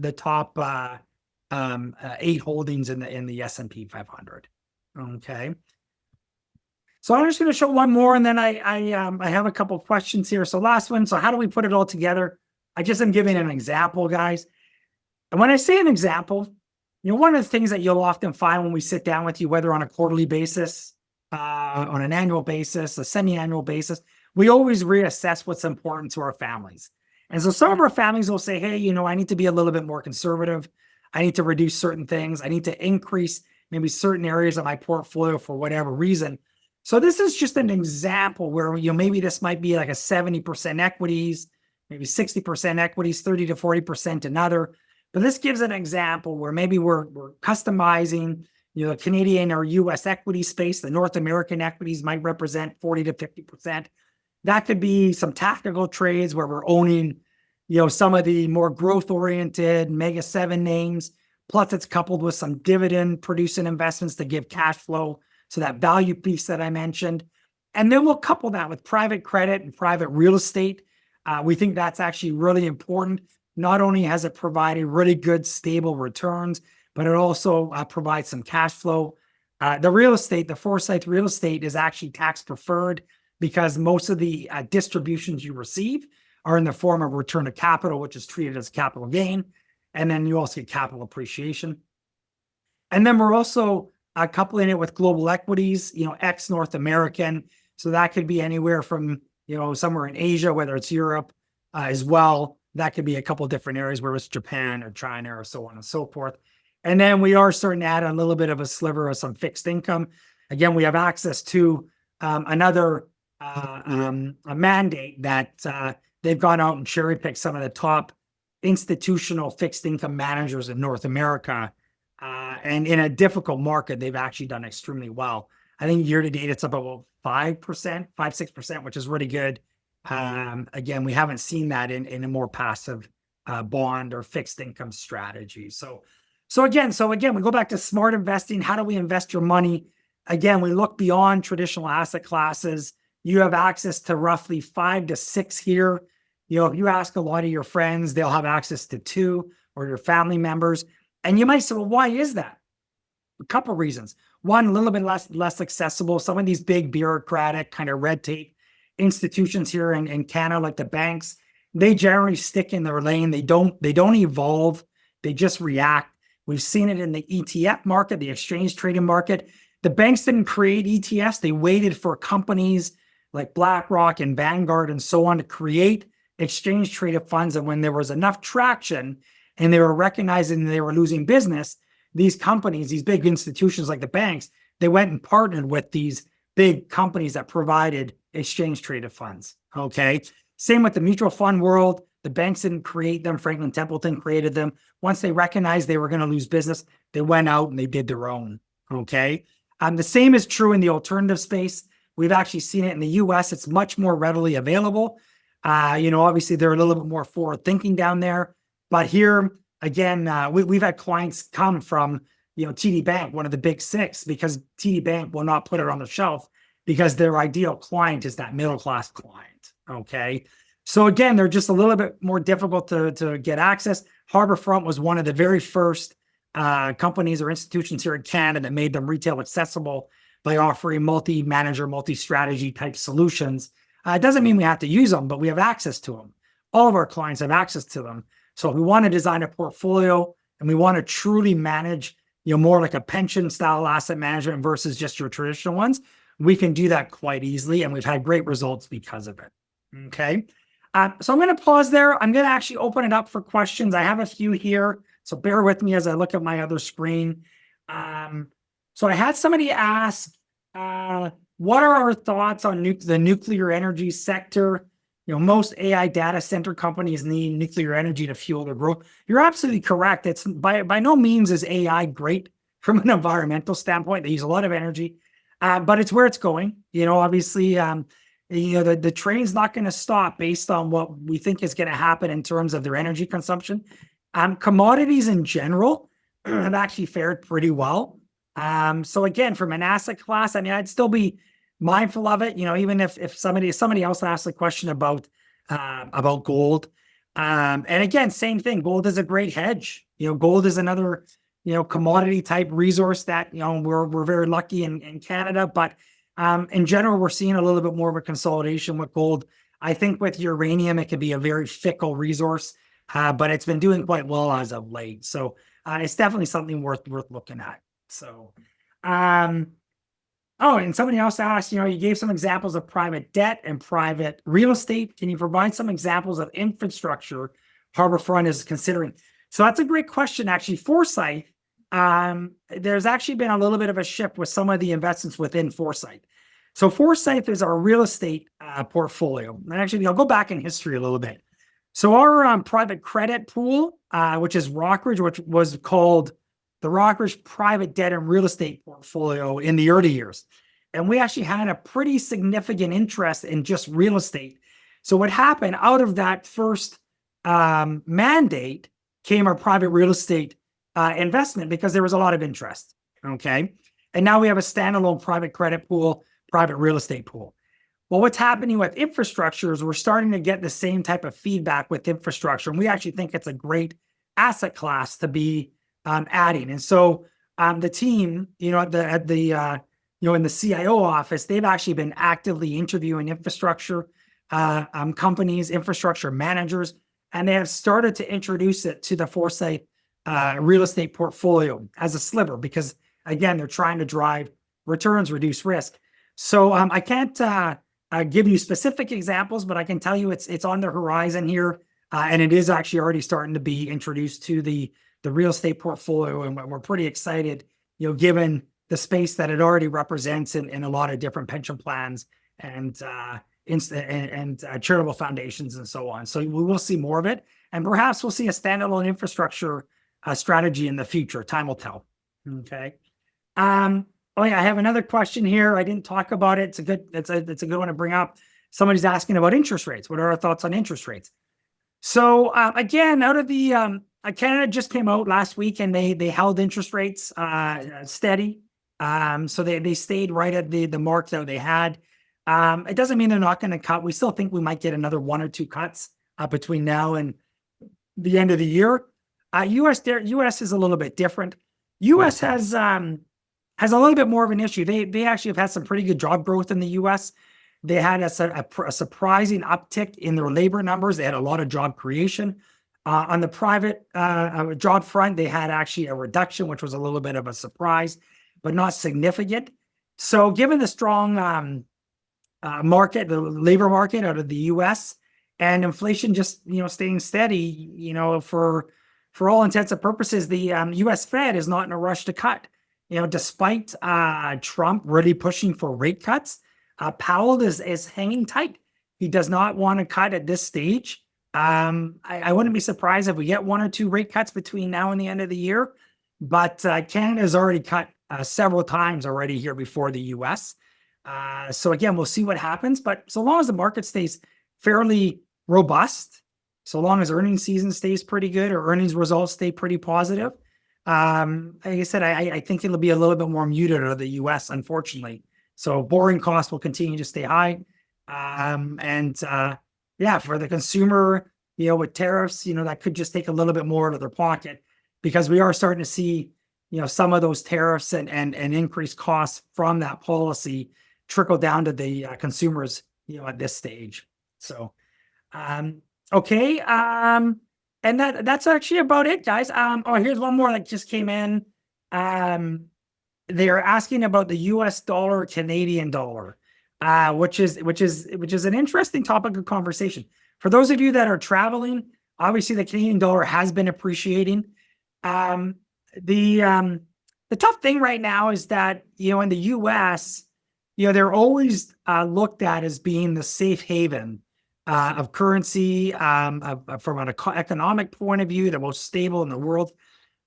Speaker 1: 8 holdings in the S&P 500. Okay. So I'm just going to show one more, and then I have a couple of questions here. So last one. So how do we put it all together? I just am giving an example, guys. And when I say an example, you know, one of the things that you'll often find when we sit down with you, whether on a quarterly basis, on an annual basis, a semi-annual basis, we always reassess what's important to our families. And so some of our families will say, hey, you know, I need to be a little bit more conservative. I need to reduce certain things. I need to increase maybe certain areas of my portfolio for whatever reason. So this is just an example where, you know, maybe this might be like a 70% equities, maybe 60% equities, 30 to 40% another. But this gives an example where maybe we're customizing, you know, the Canadian or US equity space. The North American equities might represent 40 to 50%. That could be some tactical trades where we're owning, you know, some of the more growth-oriented mega 7 names. Plus, it's coupled with some dividend-producing investments to give cash flow. So that value piece that I mentioned. And then we'll couple that with private credit and private real estate. We think that's actually really important. Not only has it provided really good, stable returns, but it also provides some cash flow. The real estate, the Forsyth real estate is actually tax preferred because most of the distributions you receive are in the form of return of capital, which is treated as capital gain. And then you also get capital appreciation. And then we're also coupling it with global equities, you know, ex-North American. So that could be anywhere from, you know, somewhere in Asia, whether it's Europe as well. That could be a couple of different areas, where it's Japan or China or so on and so forth. And then we are starting to add a little bit of a sliver of some fixed income. Again, we have access to another a mandate that they've gone out and cherry picked some of the top institutional fixed income managers in North America. And in a difficult market, they've actually done extremely well. I think year to date, it's about 6%, which is really good. Again, we haven't seen that in a more passive bond or fixed income strategy. So again, we go back to smart investing. How do we invest your money? Again, we look beyond traditional asset classes. You have access to roughly 5 to 6 here. You know, if you ask a lot of your friends, they'll have access to 2, or your family members. And you might say, well, why is that? A couple of reasons. One, a little bit less accessible. Some of these big bureaucratic kind of red tape institutions here in Canada, like the banks, they generally stick in their lane. They don't evolve. They just react. We've seen it in the ETF market, the exchange trading market. The banks didn't create ETFs. They waited for companies like BlackRock and Vanguard and so on to create exchange traded funds. And when there was enough traction and they were recognizing they were losing business, these companies, these big institutions like the banks, they went and partnered with these big companies that provided exchange traded funds. Okay. Same with the mutual fund world. The banks didn't create them. Franklin Templeton created them. Once they recognized they were going to lose business, they went out and they did their own. Okay. The same is true in the alternative space. We've actually seen it in the US. It's much more readily available. You know, obviously they're a little bit more forward thinking down there, but here again, we've had clients come from TD Bank, one of the big six, because TD Bank will not put it on the shelf because their ideal client is that middle-class client, okay? So again, they're just a little bit more difficult to get access. Harbourfront was one of the very first companies or institutions here in Canada that made them retail accessible by offering multi-manager, multi-strategy type solutions. It doesn't mean we have to use them, but we have access to them. All of our clients have access to them. So if we want to design a portfolio and we want to truly manage, more like a pension style asset management versus just your traditional ones, we can do that quite easily. And we've had great results because of it. Okay. So I'm going to pause there. I'm going to actually open it up for questions. I have a few here, so bear with me as I look at my other screen. So I had somebody ask, what are our thoughts on the nuclear energy sector? Most AI data center companies need nuclear energy to fuel their growth. You're absolutely correct. It's by no means is AI great from an environmental standpoint. They use a lot of energy, but it's where it's going. Obviously, the train's not going to stop based on what we think is going to happen in terms of their energy consumption. Commodities in general have actually fared pretty well. So again, from an asset class, I'd still be mindful of it. Even if somebody else asks a question about gold. And again, same thing. Gold is a great hedge. Gold is another commodity type resource that we're very lucky in Canada, but in general, we're seeing a little bit more of a consolidation with gold. I think with uranium, it could be a very fickle resource, but it's been doing quite well as of late. So it's definitely something worth looking at. So, and somebody else asked, you gave some examples of private debt and private real estate. Can you provide some examples of infrastructure Harbourfront is considering? So that's a great question, actually. Foresight, there's actually been a little bit of a shift with some of the investments within Foresight. So Foresight is our real estate portfolio. And actually, I'll go back in history a little bit. So our private credit pool, which is Rockridge, which was called the Rockridge Private Debt and Real Estate Portfolio in the early years. And we actually had a pretty significant interest in just real estate. So what happened out of that first mandate came our private real estate investment because there was a lot of interest. Okay. And now we have a standalone private credit pool, private real estate pool. Well, what's happening with infrastructure is we're starting to get the same type of feedback with infrastructure. And we actually think it's a great asset class to be adding. And so the team, in the CIO office, they've actually been actively interviewing infrastructure companies, infrastructure managers, and they have started to introduce it to the Foresight real estate portfolio as a sliver because, again, they're trying to drive returns, reduce risk. So I can't give you specific examples, but I can tell you it's on the horizon here, and it is actually already starting to be introduced to the real estate portfolio, and we're pretty excited, given the space that it already represents in a lot of different pension plans and charitable foundations and so on. So we will see more of it, and perhaps we'll see a standalone infrastructure strategy in the future. Time will tell. Okay. I have another question here. I didn't talk about it. It's a good one to bring up. Somebody's asking about interest rates. What are our thoughts on interest rates? So again, out of the Canada just came out last week and they held interest rates steady. So they stayed right at the mark that they had. It doesn't mean they're not going to cut. We still think we might get another 1 or 2 cuts between now and the end of the year. US is a little bit different. US has a little bit more of an issue. They actually have had some pretty good job growth in the US. They had a surprising uptick in their labor numbers. They had a lot of job creation. On the private job front, they had actually a reduction, which was a little bit of a surprise, but not significant. So given the strong market, the labor market out of the US, and inflation just staying steady, for all intents and purposes, the US Fed is not in a rush to cut. Despite Trump really pushing for rate cuts, Powell is hanging tight. He does not want to cut at this stage. I wouldn't be surprised if we get 1 or 2 rate cuts between now and the end of the year, but Canada has already cut several times already here before the US. So again, we'll see what happens, but so long as the market stays fairly robust, so long as earnings season stays pretty good or earnings results stay pretty positive, Like I said, I think it'll be a little bit more muted out of the US, unfortunately. So borrowing costs will continue to stay high. Yeah, for the consumer, with tariffs, that could just take a little bit more out of their pocket, because we are starting to see, some of those tariffs and increased costs from that policy trickle down to the consumers, at this stage. So, okay. And that's actually about it, guys. Oh, here's one more that just came in. They're asking about the US dollar, Canadian dollar, which is an interesting topic of conversation. For those of you that are traveling, obviously the Canadian dollar has been appreciating. The tough thing right now is that, in the US, they're always looked at as being the safe haven of currency, from an economic point of view, the most stable in the world.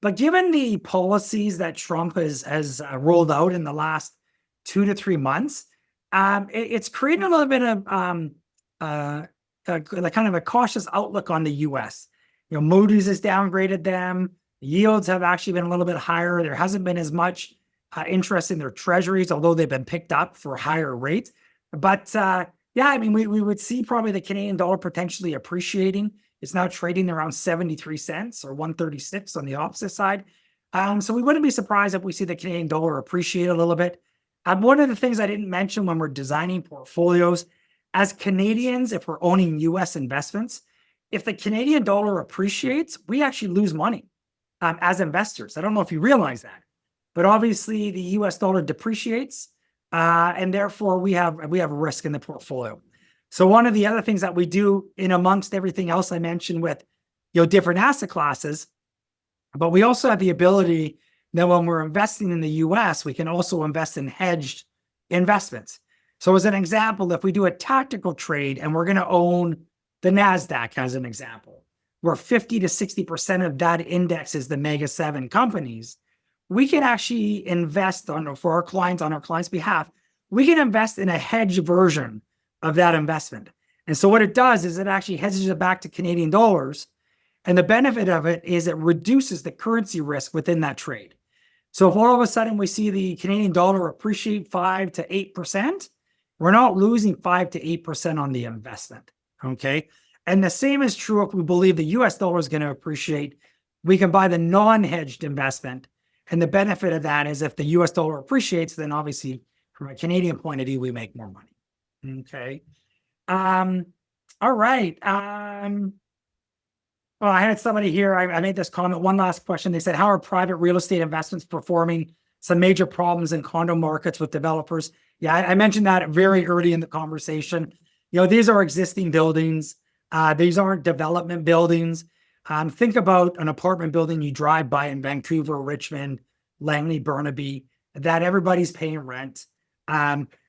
Speaker 1: But given the policies that Trump has rolled out in the last 2 to 3 months, it's creating a little bit of kind of a cautious outlook on the U.S. Moody's has downgraded them. Yields have actually been a little bit higher. There hasn't been as much interest in their treasuries, although they've been picked up for higher rates. But yeah, I mean, we would see probably the Canadian dollar potentially appreciating. It's now trading around 73 cents or 136 on the opposite side. So we wouldn't be surprised if we see the Canadian dollar appreciate a little bit. One of the things I didn't mention when we're designing portfolios, as Canadians, if we're owning US investments, if the Canadian dollar appreciates, we actually lose money as investors. I don't know if you realize that, but obviously the US dollar depreciates, and therefore we have risk in the portfolio. So one of the other things that we do, in amongst everything else I mentioned with, different asset classes, but we also have the ability that when we're investing in the US, we can also invest in hedged investments. So as an example, if we do a tactical trade and we're going to own the NASDAQ as an example, where 50 to 60% of that index is the mega 7 companies, we can actually invest for our clients, on our clients' behalf, we can invest in a hedged version of that investment. And so what it does is it actually hedges it back to Canadian dollars. And the benefit of it is it reduces the currency risk within that trade. So if all of a sudden we see the Canadian dollar appreciate 5 to 8%, we're not losing 5 to 8% on the investment. Okay. And the same is true if we believe the US dollar is going to appreciate. We can buy the non-hedged investment. And the benefit of that is if the US dollar appreciates, then obviously from a Canadian point of view, we make more money. Okay. All right. Well, I had somebody here. I made this comment. One last question. They said, how are private real estate investments performing? Some major problems in condo markets with developers. Yeah, I mentioned that very early in the conversation. These are existing buildings. These aren't development buildings. Think about an apartment building you drive by in Vancouver, Richmond, Langley, Burnaby, that everybody's paying rent.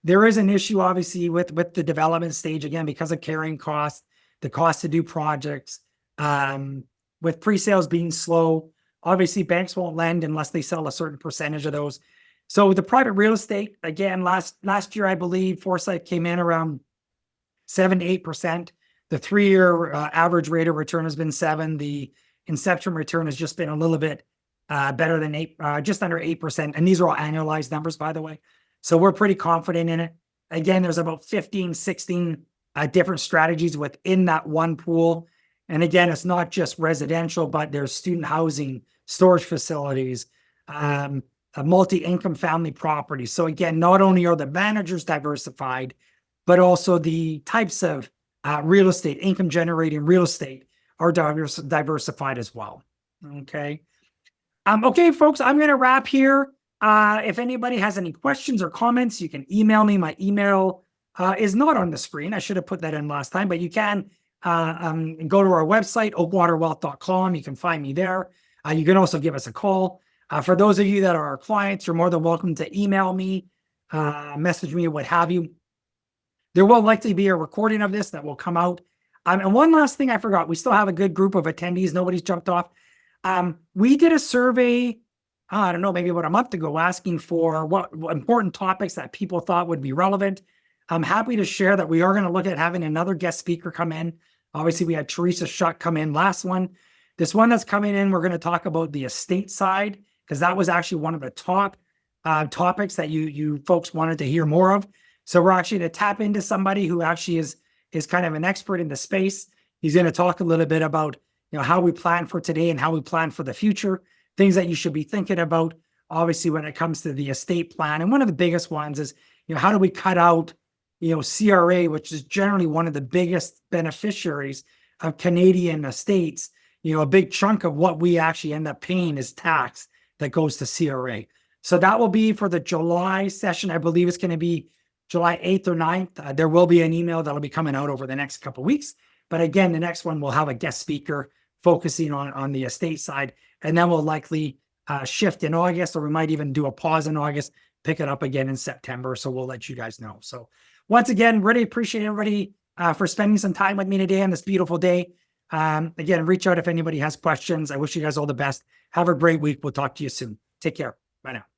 Speaker 1: There is an issue, obviously, with the development stage, again, because of carrying costs, the cost to do projects, with pre-sales being slow. Obviously, banks won't lend unless they sell a certain percentage of those. So the private real estate, again, last year, I believe Foresight came in around 7 to 8%. The 3-year average rate of return has been 7. The inception return has just been a little bit better than 8, just under 8%. And these are all annualized numbers, by the way. So we're pretty confident in it. Again, there's about 15, 16 different strategies within that one pool. And again, it's not just residential, but there's student housing, storage facilities, multi-income family properties. So again, not only are the managers diversified, but also the types of real estate, income generating real estate are diversified as well. Okay. Okay, folks, I'm going to wrap here. If anybody has any questions or comments, you can email me. My email is not on the screen. I should have put that in last time, but you can go to our website, oakwaterwealth.com. You can find me there. You can also give us a call. For those of you that are our clients, you're more than welcome to email me, message me, what have you. There will likely be a recording of this that will come out. And one last thing I forgot, we still have a good group of attendees. Nobody's jumped off. We did a survey, I don't know, maybe about a month ago, asking for what important topics that people thought would be relevant. I'm happy to share that we are going to look at having another guest speaker come in. Obviously, we had Teresa Schuck come in last one. This one that's coming in, we're going to talk about the estate side, because that was actually one of the top topics that you folks wanted to hear more of. So we're actually going to tap into somebody who actually is kind of an expert in the space. He's going to talk a little bit about, how we plan for today and how we plan for the future, things that you should be thinking about, obviously, when it comes to the estate plan. And one of the biggest ones is, how do we cut out, CRA, which is generally one of the biggest beneficiaries of Canadian estates. A big chunk of what we actually end up paying is tax that goes to CRA. So that will be for the July session. I believe it's going to be July 8th or 9th. There will be an email that'll be coming out over the next couple of weeks. But again, the next one will have a guest speaker focusing on the estate side. And then we'll likely shift in August, or we might even do a pause in August, pick it up again in September. So we'll let you guys know. So once again, really appreciate everybody for spending some time with me today on this beautiful day. Again, reach out if anybody has questions. I wish you guys all the best. Have a great week. We'll talk to you soon. Take care. Bye now.